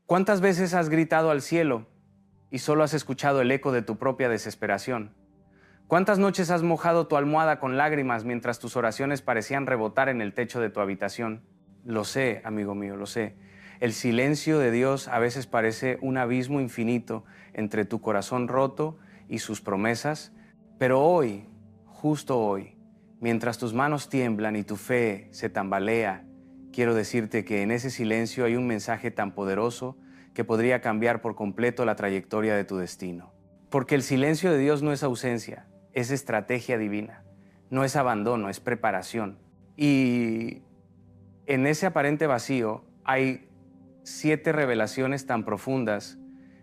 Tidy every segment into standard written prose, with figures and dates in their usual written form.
¿Cuántas veces has gritado al cielo y solo has escuchado el eco de tu propia desesperación? ¿Cuántas noches has mojado tu almohada con lágrimas mientras tus oraciones parecían rebotar en el techo de tu habitación? Lo sé, amigo mío, lo sé. El silencio de Dios a veces parece un abismo infinito entre tu corazón roto y sus promesas, pero hoy, justo hoy, mientras tus manos tiemblan y tu fe se tambalea, quiero decirte que en ese silencio hay un mensaje tan poderoso que podría cambiar por completo la trayectoria de tu destino. Porque el silencio de Dios no es ausencia, es estrategia divina, no es abandono, es preparación. Y en ese aparente vacío hay 7 revelaciones tan profundas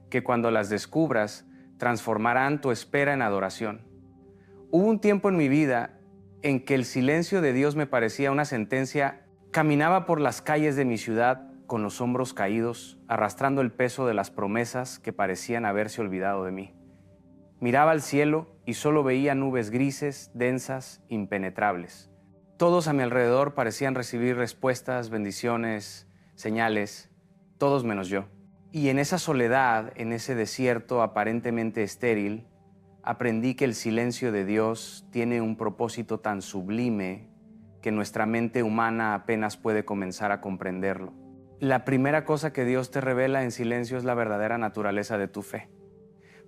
que cuando las descubras transformarán tu espera en adoración. Hubo un tiempo en mi vida en que el silencio de Dios me parecía una sentencia. Caminaba por las calles de mi ciudad con los hombros caídos, arrastrando el peso de las promesas que parecían haberse olvidado de mí. Miraba al cielo y solo veía nubes grises, densas, impenetrables. Todos a mi alrededor parecían recibir respuestas, bendiciones, señales, todos menos yo. Y en esa soledad, en ese desierto aparentemente estéril, aprendí que el silencio de Dios tiene un propósito tan sublime que nuestra mente humana apenas puede comenzar a comprenderlo. La primera cosa que Dios te revela en silencio es la verdadera naturaleza de tu fe.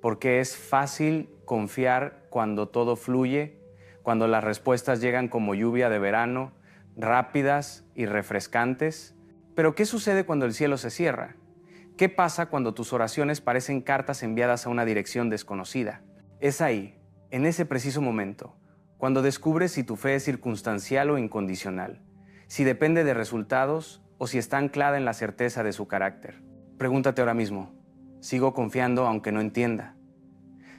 Porque es fácil confiar cuando todo fluye, cuando las respuestas llegan como lluvia de verano, rápidas y refrescantes. Pero ¿qué sucede cuando el cielo se cierra? ¿Qué pasa cuando tus oraciones parecen cartas enviadas a una dirección desconocida? Es ahí, en ese preciso momento, cuando descubres si tu fe es circunstancial o incondicional, si depende de resultados o si está anclada en la certeza de su carácter. Pregúntate ahora mismo, ¿sigo confiando aunque no entienda?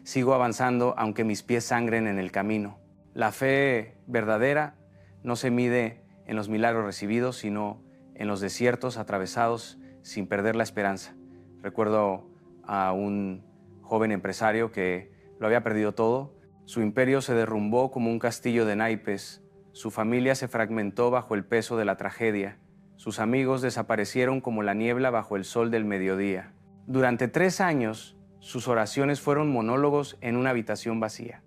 ¿Sigo avanzando aunque mis pies sangren en el camino? La fe verdadera no se mide en los milagros recibidos, sino en los desiertos atravesados sin perder la esperanza. Recuerdo a un joven empresario que lo había perdido todo. Su imperio se derrumbó como un castillo de naipes. Su familia se fragmentó bajo el peso de la tragedia. Sus amigos desaparecieron como la niebla bajo el sol del mediodía. Durante 3 años, sus oraciones fueron monólogos en una habitación vacía.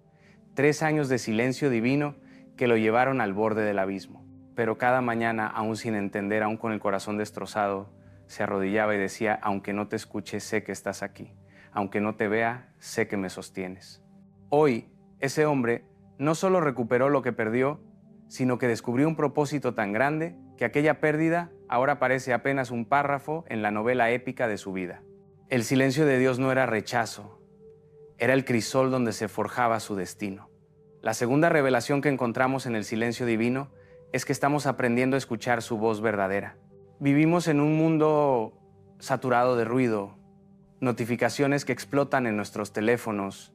3 años de silencio divino que lo llevaron al borde del abismo. Pero cada mañana, aún sin entender, aún con el corazón destrozado, se arrodillaba y decía: aunque no te escuche, sé que estás aquí. Aunque no te vea, sé que me sostienes. Hoy, ese hombre no solo recuperó lo que perdió, sino que descubrió un propósito tan grande que aquella pérdida ahora parece apenas un párrafo en la novela épica de su vida. El silencio de Dios no era rechazo, era el crisol donde se forjaba su destino. La segunda revelación que encontramos en el silencio divino es que estamos aprendiendo a escuchar su voz verdadera. Vivimos en un mundo saturado de ruido, notificaciones que explotan en nuestros teléfonos,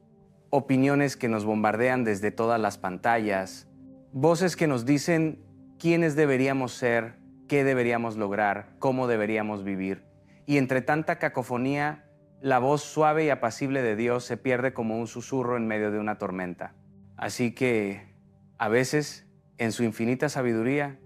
opiniones que nos bombardean desde todas las pantallas, voces que nos dicen quiénes deberíamos ser, qué deberíamos lograr, cómo deberíamos vivir. Y entre tanta cacofonía, la voz suave y apacible de Dios se pierde como un susurro en medio de una tormenta. Así que, a veces, en su infinita sabiduría,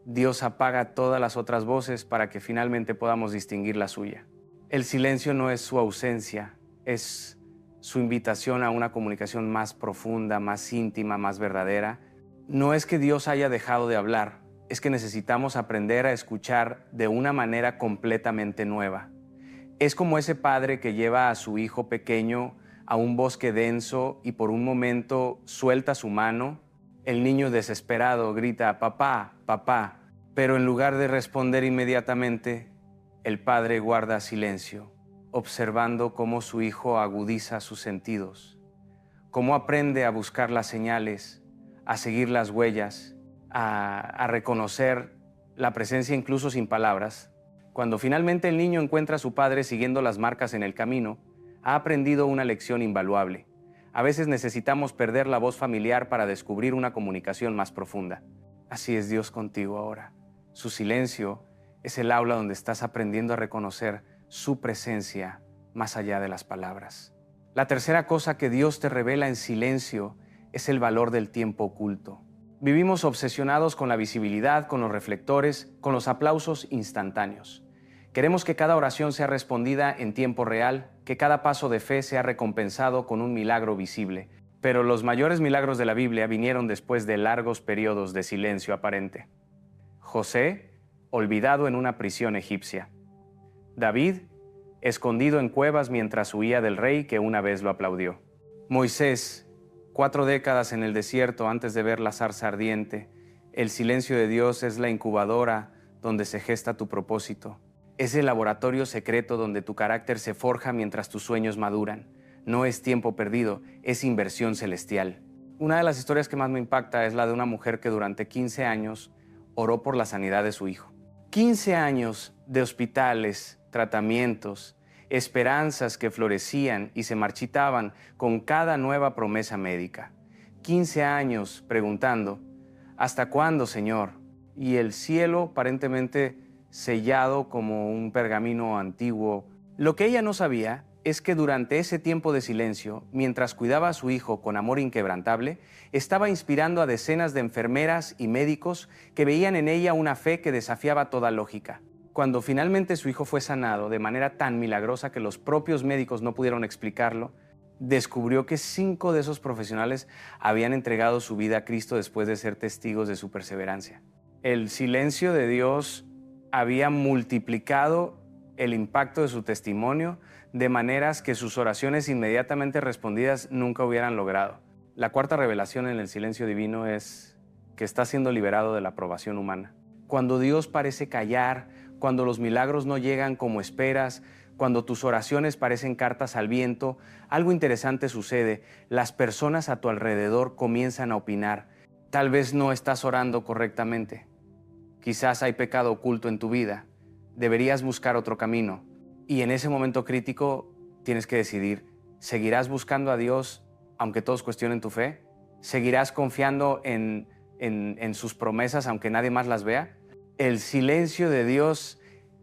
Dios apaga todas las otras voces para que finalmente podamos distinguir la suya. El silencio no es su ausencia, es su invitación a una comunicación más profunda, más íntima, más verdadera. No es que Dios haya dejado de hablar, es que necesitamos aprender a escuchar de una manera completamente nueva. Es como ese padre que lleva a su hijo pequeño a un bosque denso y por un momento suelta su mano. El niño desesperado grita: papá, papá, pero en lugar de responder inmediatamente, el padre guarda silencio, observando cómo su hijo agudiza sus sentidos, cómo aprende a buscar las señales, a seguir las huellas, a reconocer la presencia incluso sin palabras. Cuando finalmente el niño encuentra a su padre siguiendo las marcas en el camino, ha aprendido una lección invaluable. A veces necesitamos perder la voz familiar para descubrir una comunicación más profunda. Así es Dios contigo ahora. Su silencio es el aula donde estás aprendiendo a reconocer su presencia más allá de las palabras. La tercera cosa que Dios te revela en silencio es el valor del tiempo oculto. Vivimos obsesionados con la visibilidad, con los reflectores, con los aplausos instantáneos. Queremos que cada oración sea respondida en tiempo real, que cada paso de fe sea recompensado con un milagro visible. Pero los mayores milagros de la Biblia vinieron después de largos periodos de silencio aparente. José, olvidado en una prisión egipcia. David, escondido en cuevas mientras huía del rey que una vez lo aplaudió. Moisés, 4 décadas en el desierto antes de ver la zarza ardiente. El silencio de Dios es la incubadora donde se gesta tu propósito. Es el laboratorio secreto donde tu carácter se forja mientras tus sueños maduran. No es tiempo perdido, es inversión celestial. Una de las historias que más me impacta es la de una mujer que durante 15 años oró por la sanidad de su hijo. 15 años de hospitales, tratamientos, esperanzas que florecían y se marchitaban con cada nueva promesa médica. 15 años preguntando, ¿hasta cuándo, Señor? Y el cielo aparentemente sellado como un pergamino antiguo. Lo que ella no sabía es que durante ese tiempo de silencio, mientras cuidaba a su hijo con amor inquebrantable, estaba inspirando a decenas de enfermeras y médicos que veían en ella una fe que desafiaba toda lógica. Cuando finalmente su hijo fue sanado de manera tan milagrosa que los propios médicos no pudieron explicarlo, descubrió que 5 de esos profesionales habían entregado su vida a Cristo después de ser testigos de su perseverancia. El silencio de Dios había multiplicado el impacto de su testimonio de maneras que sus oraciones inmediatamente respondidas nunca hubieran logrado. La cuarta revelación en el silencio divino es que está siendo liberado de la aprobación humana. Cuando Dios parece callar, cuando los milagros no llegan como esperas, cuando tus oraciones parecen cartas al viento, algo interesante sucede. Las personas a tu alrededor comienzan a opinar. Tal vez no estás orando correctamente. Quizás hay pecado oculto en tu vida. Deberías buscar otro camino. Y en ese momento crítico tienes que decidir, ¿seguirás buscando a Dios aunque todos cuestionen tu fe? ¿Seguirás confiando en sus promesas aunque nadie más las vea? El silencio de Dios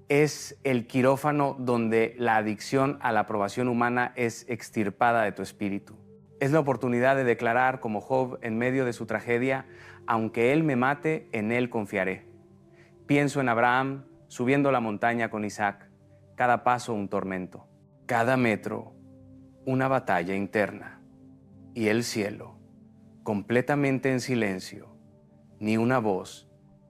es el quirófano donde la adicción a la aprobación humana es extirpada de tu espíritu. Es la oportunidad de declarar como Job en medio de su tragedia, aunque Él me mate, en Él confiaré. Pienso en Abraham subiendo la montaña con Isaac, cada paso un tormento, cada metro una batalla interna, y el cielo, completamente en silencio, ni una voz,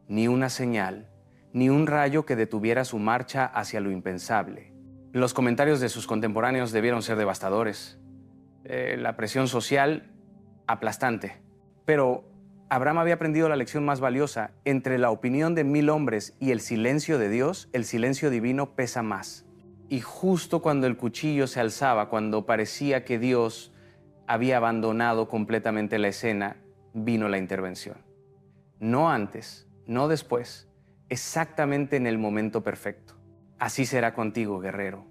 ni una señal, ni un rayo que detuviera su marcha hacia lo impensable. Los comentarios de sus contemporáneos debieron ser devastadores. La presión social, aplastante. Pero Abraham había aprendido la lección más valiosa. Entre la opinión de 1000 hombres y el silencio de Dios, el silencio divino pesa más. Y justo cuando el cuchillo se alzaba, cuando parecía que Dios había abandonado completamente la escena, vino la intervención. No antes, no después, exactamente en el momento perfecto. Así será contigo, guerrero.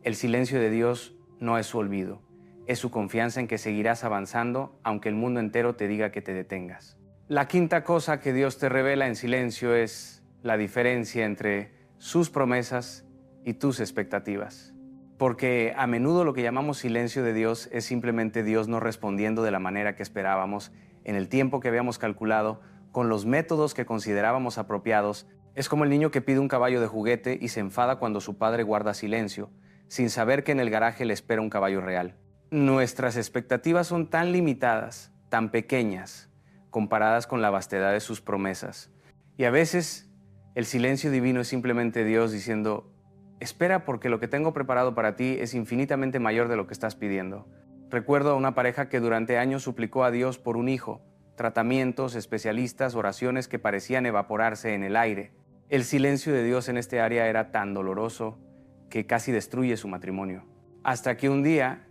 El silencio de Dios no es su olvido, es su confianza en que seguirás avanzando aunque el mundo entero te diga que te detengas. La quinta cosa que Dios te revela en silencio es la diferencia entre sus promesas y tus expectativas. Porque a menudo lo que llamamos silencio de Dios es simplemente Dios no respondiendo de la manera que esperábamos, en el tiempo que habíamos calculado, con los métodos que considerábamos apropiados. Es como el niño que pide un caballo de juguete y se enfada cuando su padre guarda silencio, sin saber que en el garaje le espera un caballo real. Nuestras expectativas son tan limitadas, tan pequeñas, comparadas con la vastedad de sus promesas. Y a veces el silencio divino es simplemente Dios diciendo, espera porque lo que tengo preparado para ti es infinitamente mayor de lo que estás pidiendo. Recuerdo a una pareja que durante años suplicó a Dios por un hijo, tratamientos, especialistas, oraciones que parecían evaporarse en el aire. El silencio de Dios en este área era tan doloroso que casi destruye su matrimonio. Hasta que un día,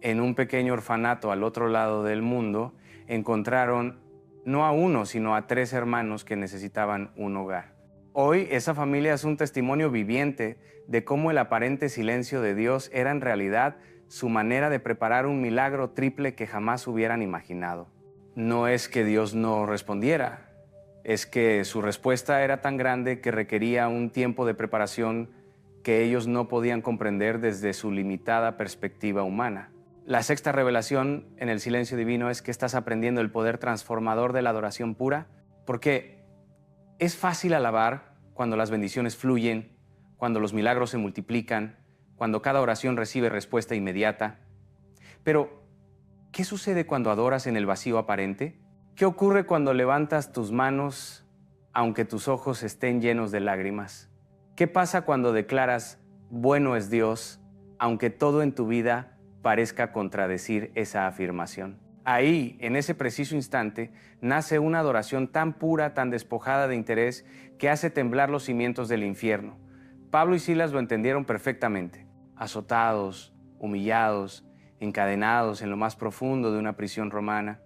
en un pequeño orfanato al otro lado del mundo, encontraron no a uno, sino a 3 hermanos que necesitaban un hogar. Hoy esa familia es un testimonio viviente de cómo el aparente silencio de Dios era en realidad su manera de preparar un milagro triple que jamás hubieran imaginado. No es que Dios no respondiera, es que su respuesta era tan grande que requería un tiempo de preparación que ellos no podían comprender desde su limitada perspectiva humana. La sexta revelación en el silencio divino es que estás aprendiendo el poder transformador de la adoración pura, porque es fácil alabar cuando las bendiciones fluyen, cuando los milagros se multiplican, cuando cada oración recibe respuesta inmediata. Pero, ¿qué sucede cuando adoras en el vacío aparente? ¿Qué ocurre cuando levantas tus manos aunque tus ojos estén llenos de lágrimas? ¿Qué pasa cuando declaras, bueno es Dios, aunque todo en tu vida parezca contradecir esa afirmación? Ahí, en ese preciso instante, nace una adoración tan pura, tan despojada de interés, que hace temblar los cimientos del infierno. Pablo y Silas lo entendieron perfectamente. Azotados, humillados, encadenados en lo más profundo de una prisión romana,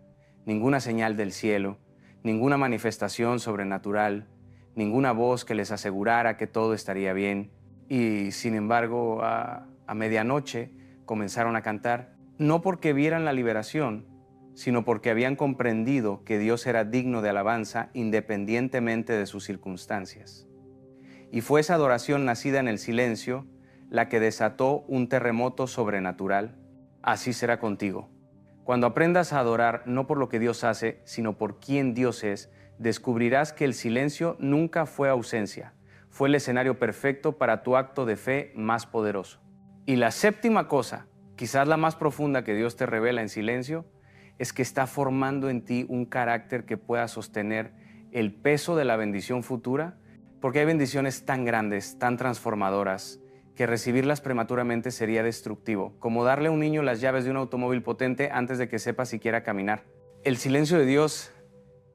ninguna señal del cielo, ninguna manifestación sobrenatural, ninguna voz que les asegurara que todo estaría bien. Y, sin embargo, a medianoche comenzaron a cantar, no porque vieran la liberación, sino porque habían comprendido que Dios era digno de alabanza independientemente de sus circunstancias. Y fue esa adoración nacida en el silencio la que desató un terremoto sobrenatural. Así será contigo. Cuando aprendas a adorar no por lo que Dios hace, sino por quién Dios es, descubrirás que el silencio nunca fue ausencia, fue el escenario perfecto para tu acto de fe más poderoso. Y la séptima cosa, quizás la más profunda que Dios te revela en silencio, es que está formando en ti un carácter que pueda sostener el peso de la bendición futura, porque hay bendiciones tan grandes, tan transformadoras, que recibirlas prematuramente sería destructivo, como darle a un niño las llaves de un automóvil potente antes de que sepa siquiera caminar. El silencio de Dios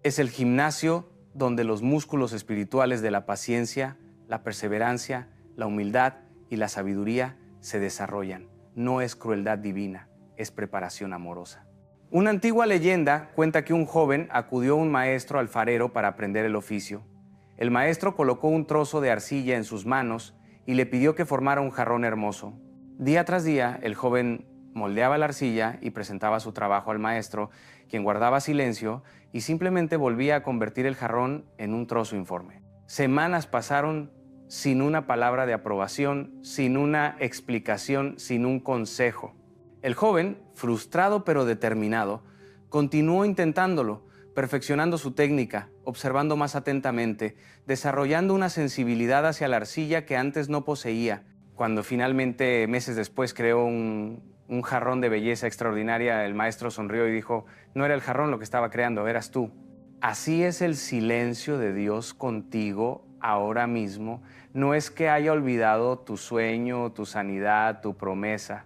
es el gimnasio donde los músculos espirituales de la paciencia, la perseverancia, la humildad y la sabiduría se desarrollan. No es crueldad divina, es preparación amorosa. Una antigua leyenda cuenta que un joven acudió a un maestro alfarero para aprender el oficio. El maestro colocó un trozo de arcilla en sus manos y le pidió que formara un jarrón hermoso. Día tras día, el joven moldeaba la arcilla y presentaba su trabajo al maestro, quien guardaba silencio y simplemente volvía a convertir el jarrón en un trozo informe. Semanas pasaron sin una palabra de aprobación, sin una explicación, sin un consejo. El joven, frustrado pero determinado, continuó intentándolo, perfeccionando su técnica, observando más atentamente, desarrollando una sensibilidad hacia la arcilla que antes no poseía. Cuando finalmente, meses después, creó un jarrón de belleza extraordinaria, el maestro sonrió y dijo, no era el jarrón lo que estaba creando, eras tú. Así es el silencio de Dios contigo ahora mismo. No es que haya olvidado tu sueño, tu sanidad, tu promesa.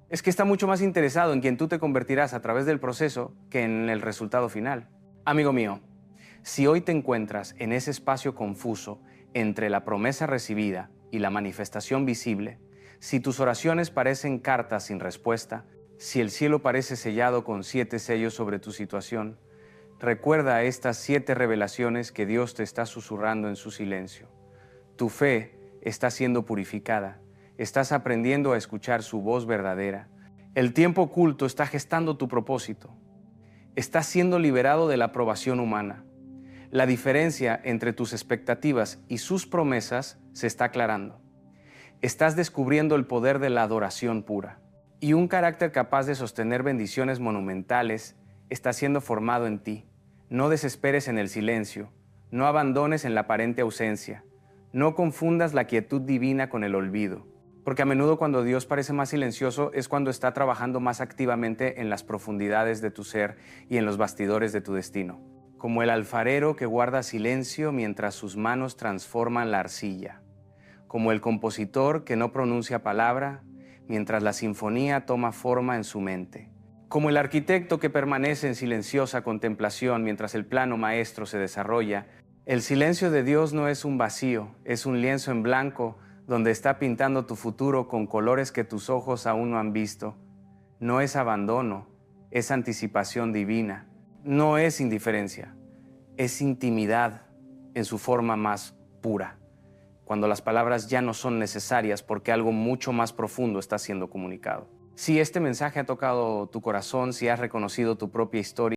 Es que está mucho más interesado en quien tú te convertirás a través del proceso que en el resultado final. Amigo mío, si hoy te encuentras en ese espacio confuso entre la promesa recibida y la manifestación visible, si tus oraciones parecen cartas sin respuesta, si el cielo parece sellado con 7 sellos sobre tu situación, recuerda estas 7 revelaciones que Dios te está susurrando en su silencio. Tu fe está siendo purificada. Estás aprendiendo a escuchar su voz verdadera. El tiempo oculto está gestando tu propósito. Estás siendo liberado de la aprobación humana. La diferencia entre tus expectativas y sus promesas se está aclarando. Estás descubriendo el poder de la adoración pura. Y un carácter capaz de sostener bendiciones monumentales está siendo formado en ti. No desesperes en el silencio. No abandones en la aparente ausencia. No confundas la quietud divina con el olvido. Porque a menudo cuando Dios parece más silencioso es cuando está trabajando más activamente en las profundidades de tu ser y en los bastidores de tu destino. Como el alfarero que guarda silencio mientras sus manos transforman la arcilla. Como el compositor que no pronuncia palabra mientras la sinfonía toma forma en su mente. Como el arquitecto que permanece en silenciosa contemplación mientras el plano maestro se desarrolla. El silencio de Dios no es un vacío, es un lienzo en blanco donde está pintando tu futuro con colores que tus ojos aún no han visto. No es abandono, es anticipación divina. No es indiferencia, es intimidad en su forma más pura, cuando las palabras ya no son necesarias porque algo mucho más profundo está siendo comunicado. Si este mensaje ha tocado tu corazón, si has reconocido tu propia historia,